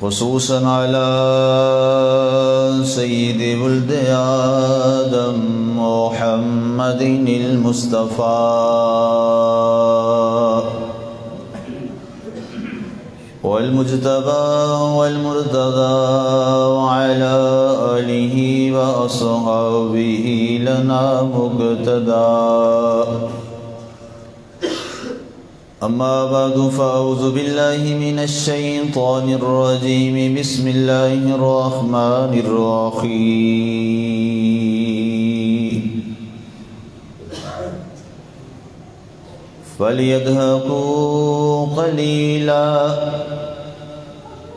خصوصا على سيد ولد آدم محمد المصطفى والمجتبى والمرتضى وعلى آله وأصحابه لنا مقتدى. أما بعد فأعوذ بالله من الشيطان الرجيم. بسم الله الرحمن الرحيم. فليضحكوا قليلا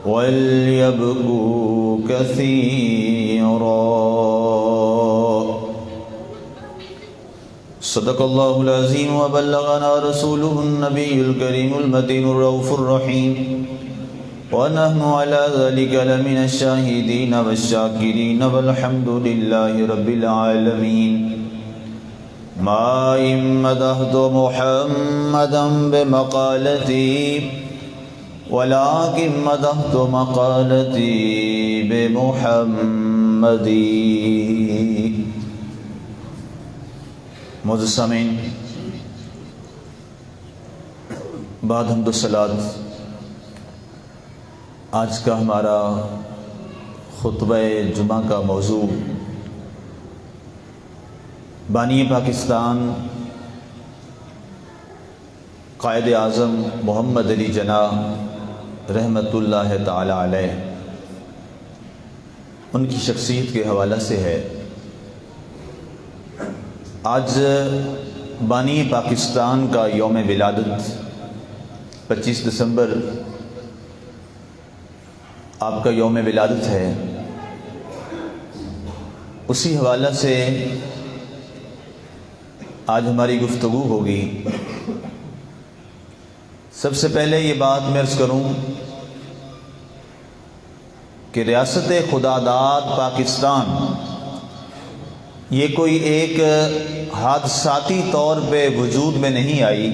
وليبكوا كثيرا. صدق الله العظيم وبلغنا رسوله النبي الكريم المتين الرؤوف الرحيم ونحن على ذلك لمن الشاهدين والشاكرين والحمد لله رب العالمين. ما إن مدحت محمدا بمقالتي ولكن مدحت مقالتي بمحمد. معزز سامعین، بعد حمد و صلوات، آج کا ہمارا خطبہ جمعہ کا موضوع بانی پاکستان قائد اعظم محمد علی جناح رحمۃ اللہ تعالی علیہ، ان کی شخصیت کے حوالہ سے ہے. آج بانی پاکستان کا یوم ولادت 25 دسمبر آپ کا یوم ولادت ہے. اسی حوالہ سے آج ہماری گفتگو ہوگی. سب سے پہلے یہ بات میں عرض کروں کہ ریاست خداداد پاکستان یہ کوئی ایک حادثاتی طور پہ وجود میں نہیں آئی،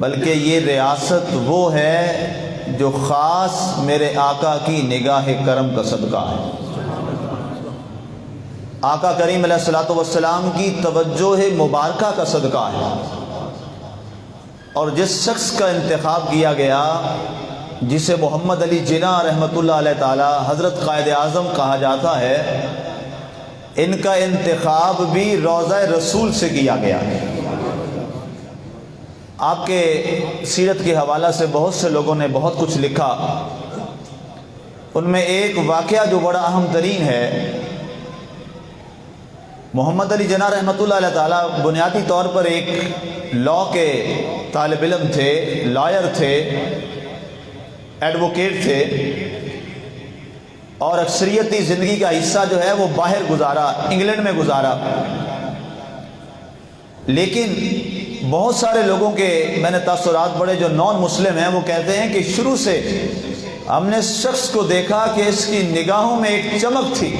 بلکہ یہ ریاست وہ ہے جو خاص میرے آقا کی نگاہ کرم کا صدقہ ہے. آقا کریم علیہ الصلوۃ والسلام کی توجہ مبارکہ کا صدقہ ہے. اور جس شخص کا انتخاب کیا گیا، جسے محمد علی جناح رحمۃ اللہ علیہ تعالی حضرت قائد اعظم کہا جاتا ہے، ان کا انتخاب بھی روضہ رسول سے کیا گیا ہے. آپ کے سیرت کے حوالہ سے بہت سے لوگوں نے بہت کچھ لکھا. ان میں ایک واقعہ جو بڑا اہم ترین ہے، محمد علی جناح رحمۃ اللہ علیہ تعالی بنیادی طور پر ایک لاء کے طالب علم تھے، لائر تھے، ایڈوکیٹ تھے، اور اکثریتی زندگی کا حصہ جو ہے وہ باہر گزارا، انگلینڈ میں گزارا. لیکن بہت سارے لوگوں کے میں نے تاثرات پڑھے جو نان مسلم ہیں، وہ کہتے ہیں کہ شروع سے ہم نے اس شخص کو دیکھا کہ اس کی نگاہوں میں ایک چمک تھی.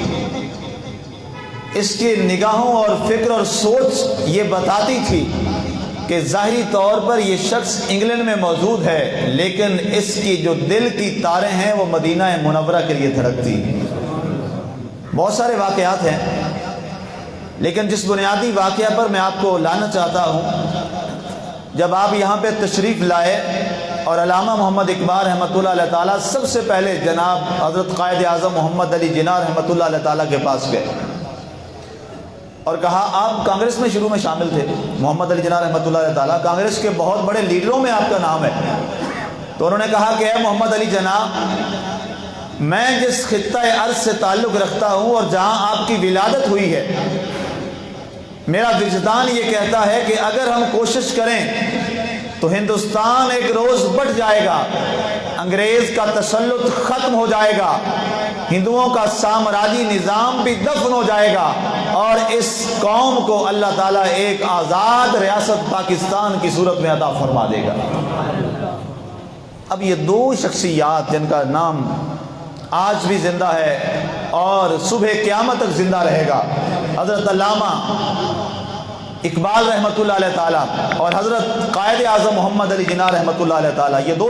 اس کی نگاہوں اور فکر اور سوچ یہ بتاتی تھی کہ ظاہری طور پر یہ شخص انگلینڈ میں موجود ہے، لیکن اس کی جو دل کی تاریں ہیں وہ مدینہ منورہ کے لیے دھڑکتی. بہت سارے واقعات ہیں، لیکن جس بنیادی واقعہ پر میں آپ کو لانا چاہتا ہوں، جب آپ یہاں پہ تشریف لائے اور علامہ محمد اقبال رحمۃ اللہ علیہ تعالیٰ سب سے پہلے جناب حضرت قائد اعظم محمد علی جناح رحمۃ اللہ علیہ تعالیٰ کے پاس گئے اور کہا، آپ کانگریس میں شروع میں شامل تھے، محمد علی جناح رحمۃ اللہ علیہ تعالیٰ کانگریس کے بہت بڑے لیڈروں میں آپ کا نام ہے. تو انہوں نے کہا کہ اے محمد علی جناح، میں جس خطہ ارض سے تعلق رکھتا ہوں اور جہاں آپ کی ولادت ہوئی ہے، میرا وجدان یہ کہتا ہے کہ اگر ہم کوشش کریں تو ہندوستان ایک روز بٹ جائے گا، انگریز کا تسلط ختم ہو جائے گا، ہندوؤں کا سامراجی نظام بھی دفن ہو جائے گا، اور اس قوم کو اللہ تعالیٰ ایک آزاد ریاست پاکستان کی صورت میں عطا فرما دے گا. اب یہ دو شخصیات جن کا نام آج بھی زندہ ہے اور صبح قیامت تک زندہ رہے گا، حضرت علامہ اقبال رحمۃ اللہ علیہ تعالیٰ اور حضرت قائد اعظم محمد علی جناح رحمۃ اللہ علیہ تعالیٰ، یہ دو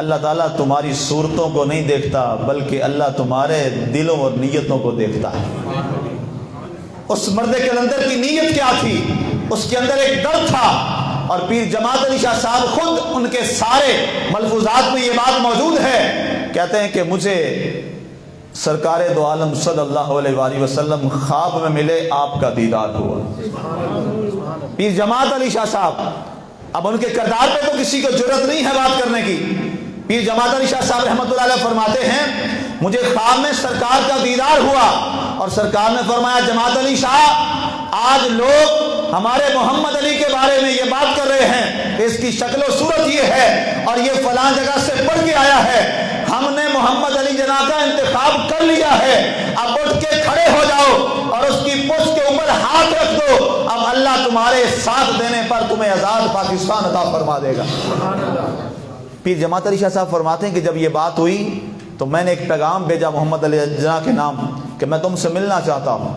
اللہ تعالیٰ تمہاری صورتوں کو نہیں دیکھتا بلکہ اللہ تمہارے دلوں اور نیتوں کو دیکھتا ہے۔ اس مرد کے اندر کی نیت کیا تھی؟ اس کے اندر ایک ڈر تھا، اور پیر جماعت علی شاہ صاحب خود ان کے سارے ملفوظات میں یہ بات موجود ہے، کہتے ہیں کہ مجھے سرکار دو عالم صلی اللہ علیہ وآلہ وسلم خواب میں ملے، آپ کا دیدار ہوا۔ پیر جماعت علی شاہ صاحب، اب ان کے کردار پہ تو کسی کو جرأت نہیں ہے بات کرنے کی۔ پیر جماعت علی شاہ صاحب رحمۃ اللہ علیہ فرماتے ہیں مجھے خواب میں سرکار کا دیدار ہوا، اور سرکار نے فرمایا جماعت علی شاہ آج لوگ ہمارے محمد علی کے بارے میں یہ بات کر رہے ہیں کہ اس کی شکل و صورت یہ ہے اور یہ فلاں جگہ سے پڑھ کے آیا ہے، ہم نے محمد علی جناح کا انتخاب کر لیا ہے، اب اٹھ کے کھڑے ہو جاؤ اور اس کی پشت کے اوپر ہاتھ رکھ دو، اب اللہ تمہارے ساتھ دینے پر تمہیں آزاد پاکستان عطا فرما دے گا۔ پیر جماعت علی شاہ صاحب فرماتے ہیں کہ جب یہ بات ہوئی تو میں نے ایک پیغام بھیجا محمد علی جناح کے نام کہ میں تم سے ملنا چاہتا ہوں۔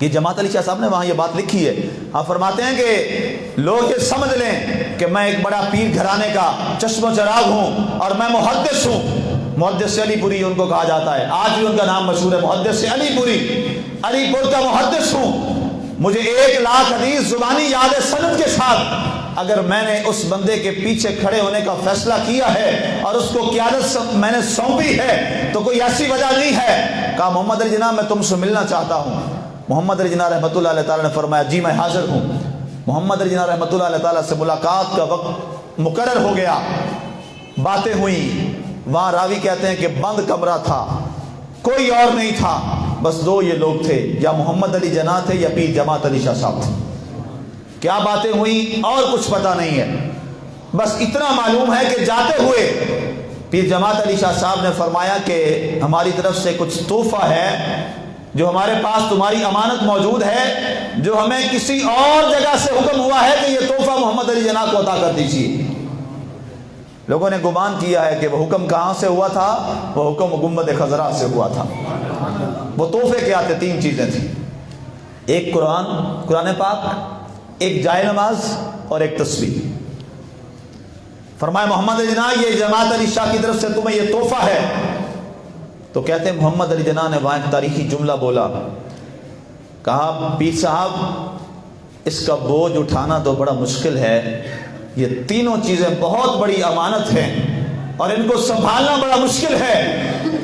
یہ جماعت علی شاہ صاحب نے وہاں یہ بات لکھی ہے۔ آپ فرماتے ہیں کہ لوگ یہ سمجھ لیں کہ میں ایک بڑا پیر گھرانے کا چشم و چراغ ہوں اور میں محدث ہوں۔ محدث علی پوری ان کو کہا جاتا ہے، آج بھی ان کا نام مشہور ہے، محدث علی پوری، علی پور کا محدث ہوں۔ مجھے 1,00,000 حدیث زبانی یاد ہے سند کے ساتھ، اگر میں نے اس بندے کے پیچھے کھڑے ہونے کا فیصلہ کیا ہے اور اس کو قیادت میں نے سونپی ہے تو کوئی ایسی وجہ نہیں ہے۔ کہا محمد علی جناح میں تم سے ملنا چاہتا ہوں۔ محمد علی جناح رحمۃ اللہ علیہ تعالیٰ نے فرمایا جی میں حاضر ہوں۔ محمد علی جناح رحمۃ اللہ علیہ تعالیٰ سے ملاقات کا وقت مقرر ہو گیا، باتیں ہوئیں۔ وہاں راوی کہتے ہیں کہ بند کمرہ تھا، کوئی اور نہیں تھا، بس دو یہ لوگ تھے، یا محمد علی جناح تھے یا پیر جماعت علی شاہ صاحب تھے۔ کیا باتیں ہوئیں اور کچھ پتہ نہیں ہے، بس اتنا معلوم ہے کہ جاتے ہوئے پیر جماعت علی شاہ صاحب نے فرمایا کہ ہماری طرف سے کچھ تحفہ ہے جو ہمارے پاس تمہاری امانت موجود ہے، جو ہمیں کسی اور جگہ سے حکم ہوا ہے کہ یہ تحفہ محمد علی جناح کو عطا کر دیجیے۔ لوگوں نے گمان کیا ہے کہ وہ حکم کہاں سے ہوا تھا؟ وہ حکم گنبد خضرا سے ہوا تھا۔ وہ تحفے کیا تھے؟ 3 چیزیں تھیں، ایک قرآن پاک، ایک جائے نماز اور ایک تسبیح۔ فرمایا محمد علی جناح یہ جماعت علی شاہ کی طرف سے تمہیں یہ تحفہ ہے۔ تو کہتے ہیں محمد علی جناح نے وہاں ایک تاریخی جملہ بولا، کہا پیر صاحب اس کا بوجھ اٹھانا تو بڑا مشکل ہے، یہ تینوں چیزیں بہت بڑی امانت ہیں اور ان کو سنبھالنا بڑا مشکل ہے،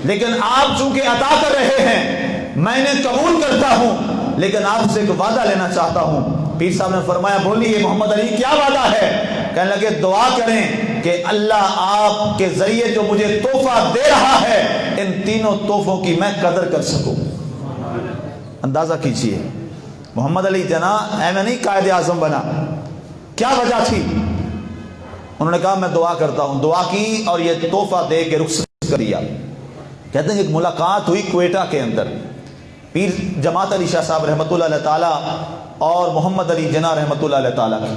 لیکن آپ چونکہ عطا کر رہے ہیں میں نے قبول کرتا ہوں، لیکن آپ سے ایک وعدہ لینا چاہتا ہوں۔ پیر صاحب نے فرمایا بولیے محمد علی کیا وعدہ ہے؟ کہنے لگے دعا کریں کہ اللہ آپ کے ذریعے جو مجھے تحفہ دے رہا ہے ان تینوں تحفوں کی میں قدر کر سکوں۔ اندازہ کیجئے محمد علی جناح ایویں نہیں قائد اعظم بنا، کیا وجہ تھی؟ انہوں نے کہا میں دعا کرتا ہوں، دعا کی اور یہ تحفہ دے کے رخصت کر دیا۔ کہتے ہیں ایک ملاقات ہوئی کوئٹہ کے اندر پیر جماعت علی شاہ صاحب رحمۃ اللہ علیہ تعالیٰ اور محمد علی جناح رحمۃ اللہ علیہ تعالیٰ کی۔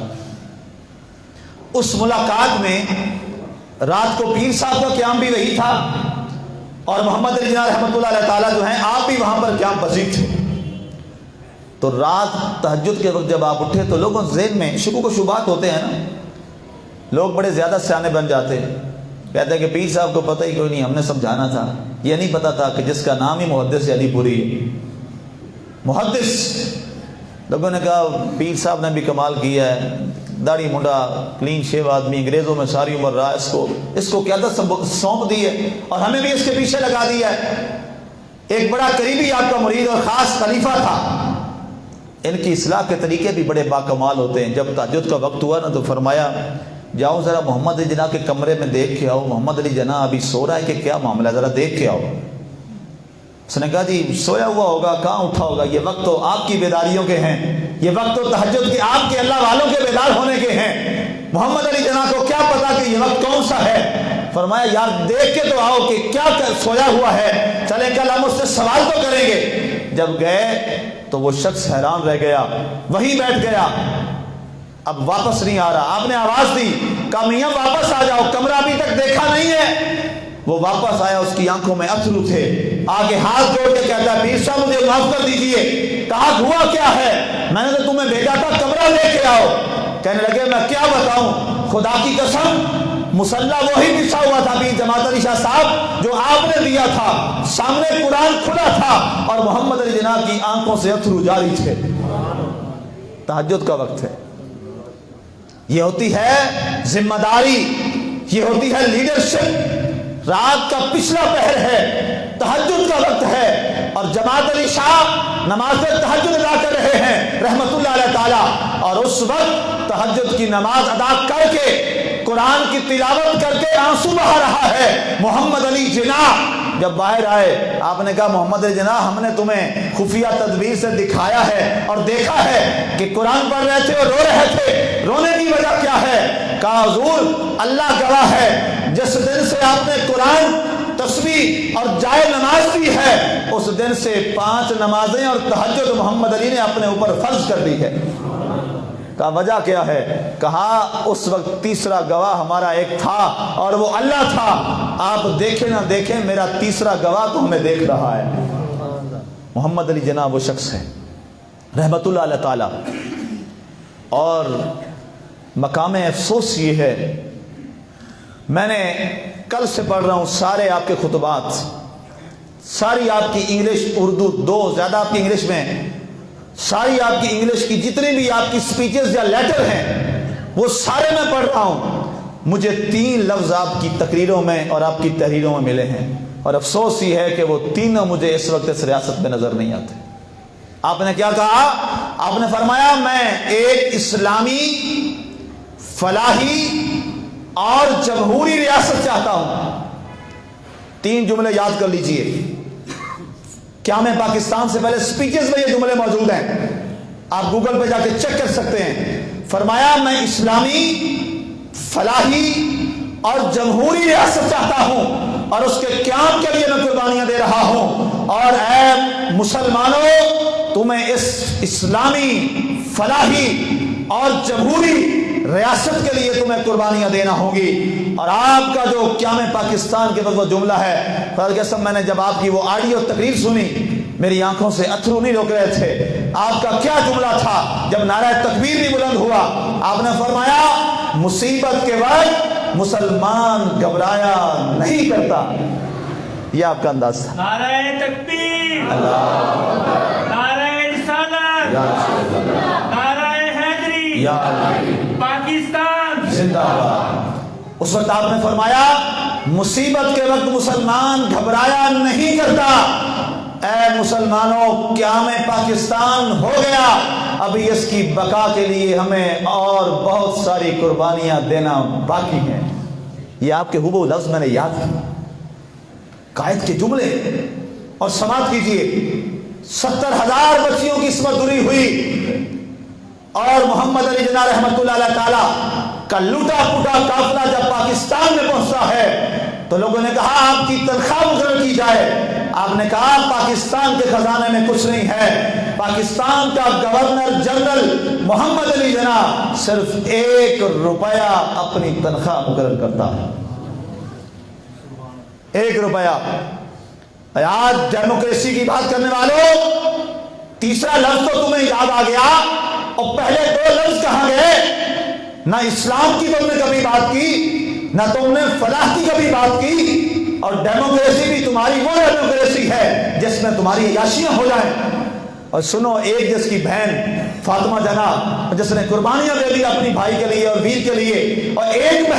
اس ملاقات میں رات کو پیر صاحب کا قیام بھی وہی تھا اور محمد علی جناح رحمۃ اللہ علیہ تعالیٰ جو ہیں آپ بھی وہاں پر قیام پذیر تھے۔ تو رات تہجد کے وقت جب آپ اٹھے تو لوگوں ذہن میں شکوک و شبہات ہوتے ہیں نا، لوگ بڑے زیادہ سیانے بن جاتے ہیں، کہتے ہیں کہ پیر صاحب کو پتہ ہی کوئی نہیں، ہم نے سمجھانا تھا، یہ نہیں پتا تھا کہ جس کا نام ہی محدث علی پوری ہے، محدث۔ لوگوں نے کہا پیر صاحب نے بھی کمال کیا ہے، داڑھی منڈا کلین شیو آدمی، انگریزوں میں ساری عمر رہا، اس کو قیادت سونپ دی ہے اور ہمیں بھی اس کے پیچھے لگا دیا ہے۔ ایک بڑا قریبی آپ کا مرید اور خاص خلیفہ تھا، ان کی اصلاح کے طریقے بھی بڑے باکمال ہوتے ہیں۔ جب تہجد کا وقت ہوا نا تو فرمایا جاؤ ذرا محمد علی جناح کے کمرے میں دیکھ کے آؤ، محمد علی جناح ابھی سو رہا ہے کہ کیا معاملہ ہے، ذرا دیکھ کے آؤ۔ اس نے کہا جی سویا ہوا ہوگا، کہاں اٹھا ہوگا، یہ وقت تو آپ کی بیداریوں کے ہیں، یہ وقت تو تہجد کے آپ کے اللہ والوں کے بیدار ہونے کے ہیں، محمد علی جناح کو کیا پتا کہ یہ وقت کون سا ہے۔ فرمایا یار دیکھ کے تو آؤ کہ کیا سویا ہوا ہے، چلیں کل ہم اس سے سوال تو کریں گے۔ جب گئے تو وہ شخص حیران رہ گیا، وہیں بیٹھ گیا، اب واپس نہیں آ رہا۔ آپ نے آواز دی، کہا میاں واپس آ جاؤ، کمرہ ابھی تک دیکھا نہیں ہے۔ وہ واپس آیا، اس کی آنکھوں میں اتھرو تھے، آگے ہاتھ جوڑ کے کہتا ہے پیر صاحب مجھے معاف کر دیجئے۔ کہا ہوا کیا ہے؟ میں نے تو تمہیں بھیجا تھا کمرہ لے کے آؤ۔ کہنے لگے میں کیا بتاؤں، خدا کی قسم مصلی وہی بچھا ہوا تھا بھی جماعت علی شاہ صاحب جو آپ نے دیا تھا، سامنے قرآن کھلا تھا اور محمد علی جناح کی آنکھوں سے اتھرو جاری تھے۔ تہجد کا وقت ہے، یہ ہوتی ہے ذمہ داری، یہ ہوتی ہے لیڈرشپ۔ رات کا پچھلا پہر ہے، تہجد کا وقت ہے، اور جماعت علی شاہ نماز تہجد ادا کر رہے ہیں رحمت اللہ علیہ تعالی، اور اس وقت تہجد کی نماز ادا کر کے قرآن کی تلاوت کر کے آنسو بہا رہا ہے محمد علی جناح۔ جب باہر آئے آپ نے کہا محمد علی جناح ہم نے تمہیں خفیہ تدبیر سے دکھایا ہے اور دیکھا ہے کہ قرآن پڑھ رہے تھے اور رو رہے تھے، رونے کی وجہ کیا ہے؟ کہا حضور اللہ گواہ ہے جس دن سے آپ نے قرآن تسبیح اور جائے نماز دی ہے اس دن سے 5 نمازیں اور تہجد محمد علی نے اپنے اوپر فرض کر دی ہے۔ کہا وجہ کیا ہے؟ کہا اس وقت تیسرا گواہ ہمارا ایک تھا اور وہ اللہ تھا، آپ دیکھیں نہ دیکھیں میرا تیسرا گواہ تو ہمیں دیکھ رہا ہے۔ محمد علی جناح وہ شخص ہے رحمت اللہ علیہ تعالی، اور مقام افسوس یہ ہے میں نے کل سے پڑھ رہا ہوں سارے آپ کے خطبات، ساری آپ کی انگلش اردو دو زیادہ آپ کی انگلش میں، ساری آپ کی انگلش کی جتنی بھی آپ کی سپیچز یا لیٹر ہیں وہ سارے میں پڑھ رہا ہوں، مجھے 3 لفظ آپ کی تقریروں میں اور آپ کی تحریروں میں ملے ہیں، اور افسوس یہ ہے کہ وہ تینوں مجھے اس وقت اس ریاست میں نظر نہیں آتے۔ آپ نے کیا کہا؟ آپ نے فرمایا میں ایک اسلامی فلاحی اور جمہوری ریاست چاہتا ہوں۔ 3 جملے یاد کر لیجئے، کیا میں پاکستان سے پہلے سپیچز میں یہ جملے موجود ہیں، آپ گوگل پہ جا کے چیک کر سکتے ہیں۔ فرمایا میں اسلامی فلاحی اور جمہوری ریاست چاہتا ہوں اور اس کے قیام کے لیے میں قربانیاں دے رہا ہوں، اور اے مسلمانوں تمہیں اس اسلامی فلاحی اور جمہوری ریاست کے لیے تمہیں قربانیاں دینا ہوگی۔ اور آپ کا جو قیام پاکستان کے بعد وہ جملہ ہے، خدا کی قسم میں نے جب آپ کی وہ آڈیو تقریر سنی میری آنکھوں سے اتھرو نہیں روک رہے تھے۔ آپ کا کیا جملہ تھا جب نعرہ تکبیر بھی بلند ہوا؟ آپ نے فرمایا مصیبت کے وقت مسلمان گھبرایا نہیں کرتا، یہ آپ کا انداز تھا۔ نعرہ تکبیر، نعرہ رسالت، نعرہ حیدری، پاکستان زندہ باد۔ اس وقت آپ نے فرمایا مصیبت کے وقت مسلمان گھبرایا نہیں کرتا، اے مسلمانوں قیام پاکستان ہو گیا، ابھی اس کی بقا کے لیے ہمیں اور بہت ساری قربانیاں دینا باقی ہیں۔ یہ آپ کے ہبو لفظ میں نے یاد کیا، قائد کے جملے، اور سماعت کیجئے 70,000 بچیوں کی عصمت دری ہوئی، اور محمد علی جناح رحمت اللہ علیہ تعالی کا لوٹا پوٹا قافلہ جب پاکستان میں پہنچتا ہے تو لوگوں نے کہا آپ کی تنخواہ مقرر کی جائے۔ آپ نے کہا پاکستان کے خزانے میں کچھ نہیں ہے، پاکستان کا گورنر جنرل محمد علی جناح صرف 1 روپیہ اپنی تنخواہ مقرر کرتا ہے، 1 روپیہ۔ آج ڈیموکریسی کی بات کرنے والوں، تیسرا لفظ تو تمہیں یاد آ گیا، اور پہلے 2 لفظ کہاں گئے؟ نہ اسلام کی تم نے کبھی بات کی، نہ تم نے فلاح کی کبھی بات کی، اور ڈیموکریسی بھی تمہاری وہ ڈیموکریسی ہے جس میں تمہاری عیاشیاں ہو جائیں۔ اور سنو، ایک جس کی بہن فاطمہ جناح جس نے قربانیاں دے دی اپنی بھائی کے لیے اور ویر کے لیے، اور ایک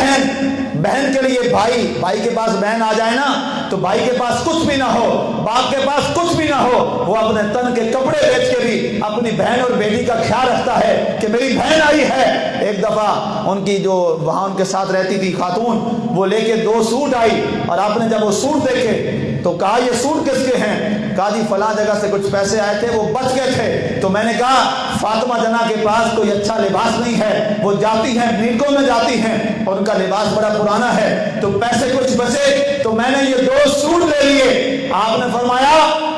بہن کے لیے بھائی کے پاس بہن آ جائے نا تو بھائی کے پاس کچھ بھی نہ ہو، باپ کے پاس کچھ بھی نہ ہو، وہ اپنے تن کے کپڑے بیچ کے بھی اپنی بہن اور بیٹی کا خیال رکھتا ہے کہ میری بہن آئی ہے۔ ایک دفعہ ان کی جو وہاں ان کے ساتھ رہتی تھی خاتون، وہ لے کے 2 سوٹ آئی، اور آپ نے جب وہ سوٹ دیکھے تو کہا یہ سوٹ کس کے ہیں؟ کہا جی فلاں جگہ سے کچھ پیسے آئے تھے وہ بچ گئے تھے۔ تو میں نے کہا فاطمہ جناح کے پاس کوئی اچھا لباس نہیں ہے، وہ جاتی ہیں ملکوں میں جاتی ہیں اور ان کا لباس بڑا پرانا ہے، تو پیسے کچھ بچے تو میں نے یہ 2 سوٹ لے لیے۔ آپ نے فرمایا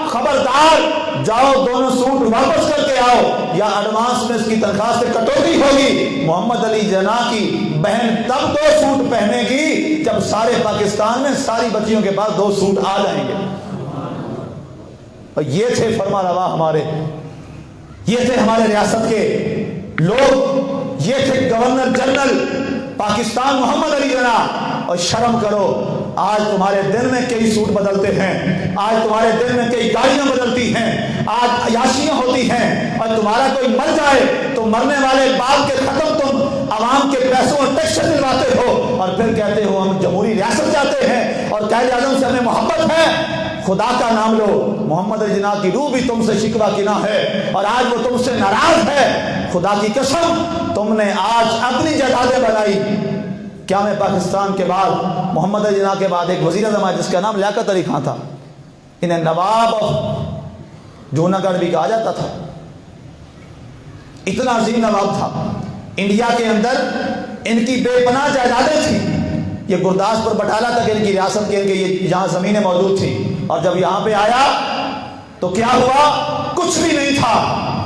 خبردار جاؤ دونوں سوٹ واپس کر کے آؤ یا ایڈوانس میں اس کی تنخواہ سے کٹوتی ہوگی۔ محمد علی جناح کی بہن تب 2 سوٹ پہنے گی جب سارے پاکستان میں ساری بچیوں کے پاس 2 سوٹ آ جائیں گے۔ اور یہ تھے فرما روا ہمارے، یہ تھے ہمارے ریاست کے لوگ، یہ تھے گورنر جنرل پاکستان محمد علی جناح. اور شرم کرو، آج تمہارے دل میں کئی سوٹ بدلتے ہیں، آج تمہارے دل میں کئی گاڑیاں بدلتی ہیں، آج عیاشیاں ہوتی ہیں، اور تمہارا کوئی مر جائے تو مرنے والے باپ کے ختم تم عوام کے پیسوں اور ٹیکس دلواتے ہو، اور پھر کہتے ہو ہم جمہوری ریاست چاہتے ہیں اور قائد اعظم سے ہمیں محبت ہے. خدا کا نام لو، محمد علی جناح کی روح بھی تم سے شکوہ کنا ہے اور آج وہ تم سے ناراض ہے. خدا کی قسم تم نے آج اپنی جائیدادیں بنائی. کیا میں پاکستان کے بعد محمد علی جناح کے بعد ایک وزیر اعظم ہے جس کا نام لیاقت علی خان تھا، انہیں نواب آف جوناگڑھ بھی کہا جاتا تھا. اتنا عظیم نواب تھا. انڈیا کے اندر ان کی بے پناہ جائیدادیں تھیں. یہ گرداسپور بٹالہ تک ان کی ریاست کے یہ جہاں زمینیں موجود تھیں، اور جب یہاں پہ آیا تو کیا ہوا؟ کچھ بھی نہیں تھا.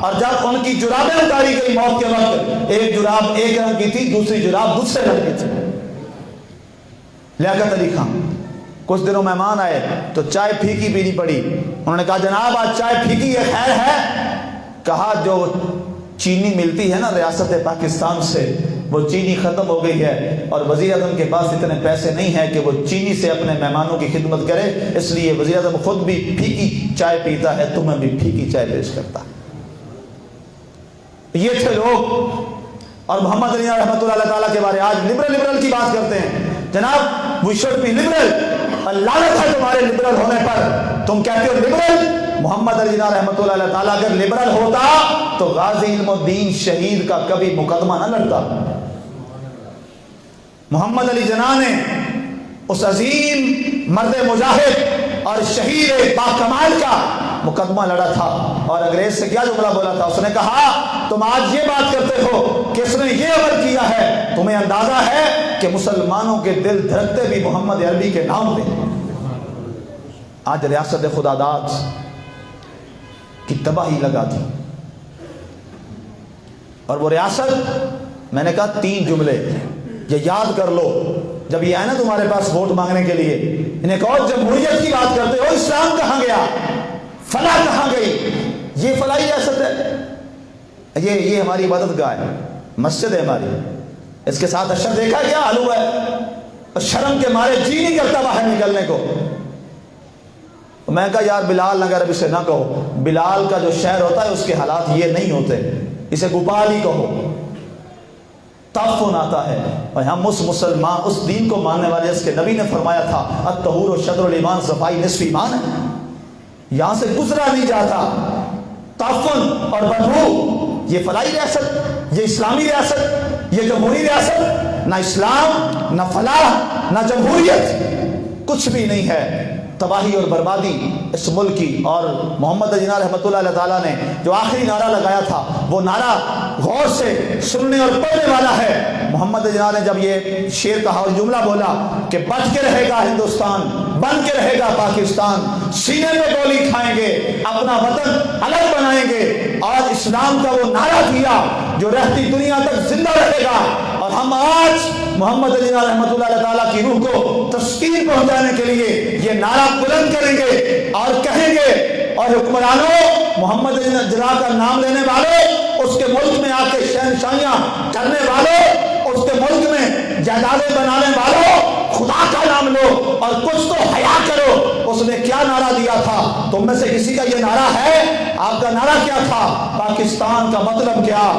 اور جب ان کی جرابیں اتاری گئی موت کے وقت، ایک جراب ایک رنگ کی تھی، دوسری جراب دوسرے رنگ کی تھی. لیاقت علی خان کچھ دنوں مہمان آئے تو چائے پھیکی پینی پڑی. انہوں نے کہا جناب آج چائے پھیکی ہے، خیر ہے؟ کہا جو چینی ملتی ہے نا ریاست پاکستان سے وہ چینی ختم ہو گئی ہے، اور وزیر اعظم کے پاس اتنے پیسے نہیں ہیں کہ وہ چینی سے اپنے مہمانوں کی خدمت کرے، اس لیے وزیر اعظم خود بھی پھیکی چائے پیتا ہے، تمہیں بھی پھیکی چائے پیش کرتا. یہ تھے لوگ. اور محمد علی جناح رحمۃ اللہ تعالیٰ کے بارے آج لبرل کی بات کرتے ہیں. جناب وی شوڈ بی لبرل. اللہ ہے تمہارے لبرل ہونے پر. تم کہتے ہو لبرل. محمد علی جناح رحمۃ اللہ تعالیٰ اگر لبرل ہوتا تو غازی علم الدین شہید کا کبھی مقدمہ نہ لڑتا. محمد علی جناح نے اس عظیم مرد مجاہد اور شہید باکمال کا مقدمہ لڑا تھا، اور انگریز سے کیا جملہ بولا تھا؟ اس نے کہا تم آج یہ بات کرتے ہو کہ اس نے یہ عمل کیا ہے، تمہیں اندازہ ہے کہ مسلمانوں کے دل دھڑکتے بھی محمد عربی کے نام پہ. آج ریاست خدا داد کی تباہی لگا دی. اور وہ ریاست، میں نے کہا 3 جملے یہ یاد کر لو جب یہ آئے نا تمہارے پاس ووٹ مانگنے کے لیے. انہیں کہو جمہوریت کی بات کرتے ہو، اسلام کہاں گیا، فلاح کہاں گئی؟ یہ فلاحی ریاست ہے، یہ ہماری عبادت گاہ ہے، مسجد ہے ہماری، اس کے ساتھ اشر دیکھا کیا حال ہوا ہے؟ اور شرم کے مارے جی نہیں کرتا باہر نکلنے کو. میں کہا یار بلال نگر اب اسے نہ کہو، بلال کا جو شہر ہوتا ہے اس کے حالات یہ نہیں ہوتے، اسے گوپال ہی کہو. تعفن آتا ہے. اور ہم اس مسلمان اس دین کو ماننے والے اس کے نبی نے فرمایا تھا الطہور و شطر الایمان، صفائی نصف ایمان ہے. یہاں سے گزرا نہیں جاتا. تعفن اور بدبو، یہ فلاحی ریاست، یہ اسلامی ریاست، یہ جمہوری ریاست؟ نہ اسلام، نہ فلاح، نہ جمہوریت، کچھ بھی نہیں ہے. تباہی اور بربادی اس ملک کی. اور محمد علی جناح رحمۃ اللہ تعالیٰ نے جو آخری نعرہ لگایا تھا وہ نعرہ غور سے سننے اور پڑھنے والا ہے. محمد علی جناح نے جب یہ شعر کہا اور جملہ بولا کہ بچ کے رہے گا ہندوستان، بن کے رہے گا پاکستان، سینے میں گولی کھائیں گے، اپنا وطن الگ بنائیں گے، اور اسلام کا وہ نعرہ دیا جو رہتی دنیا تک زندہ رہے گا. اور ہم آج محمد علی جناح رحمۃ اللہ تعالیٰ کی روح کو تسکین پہنچانے کے لیے یہ نعرہ بلند کریں گے اور کہیں گے. اور حکمرانوں، محمد علی جناح کا نام لینے والوں، اس کے ملک میں آ کے شہنشاہیاں کرنے والوں، اس کے ملک میں جائیدادیں بنانے والوں، خدا کا نام لو اور کچھ تو حیا کرو. اس نے کیا نعرہ دیا تھا؟ تم میں سے کسی کا یہ نعرہ ہے؟ آپ کا نعرہ کیا تھا؟ پاکستان کا مطلب کیا؟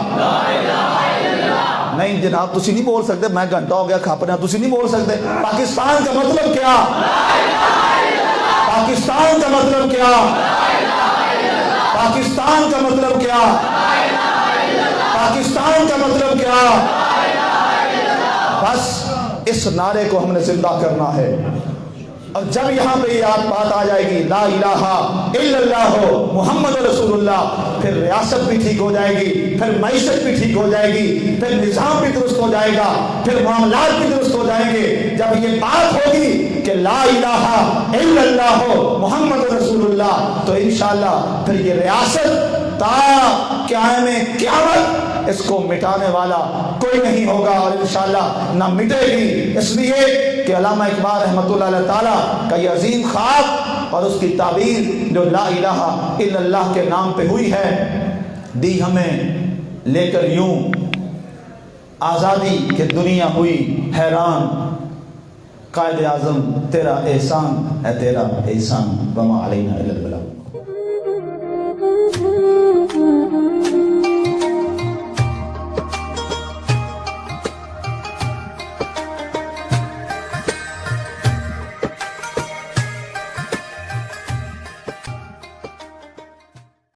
نہیں جناب تسی نہیں بول سکتے، میں گھنٹہ ہو گیا کھاپنا، تسی نہیں بول سکتے. پاکستان کا مطلب کیا؟ پاکستان کا مطلب کیا؟ پاکستان کا مطلب کیا؟ پاکستان کا مطلب کیا؟ بس اس نعرے کو ہم نے زندہ کرنا ہے. اور جب یہاں پہ یہ بات آ جائے گی لا الہ الا اللہ محمد رسول اللہ، پھر ریاست بھی ٹھیک ہو جائے گی، پھر معیشت بھی ٹھیک ہو جائے گی، پھر نظام بھی درست ہو جائے گا، پھر معاملات بھی درست ہو جائیں گے. جب یہ بات ہوگی کہ لا الہ الا اللہ محمد رسول اللہ، تو انشاءاللہ پھر یہ ریاست تا قیام قیامت اس کو مٹانے والا کوئی نہیں ہوگا، اور انشاءاللہ نہ مٹے گی. اس لیے کہ علامہ اقبال رحمۃ اللہ تعالیٰ کا یہ عظیم خواب اور اس کی تعبیر جو لا الہ الا اللہ کے نام پہ ہوئی ہے، دی ہمیں لے کر یوں آزادی کہ دنیا ہوئی حیران، قائد اعظم تیرا احسان ہے، تیرا احسان، وما علینا الا البلاغ۔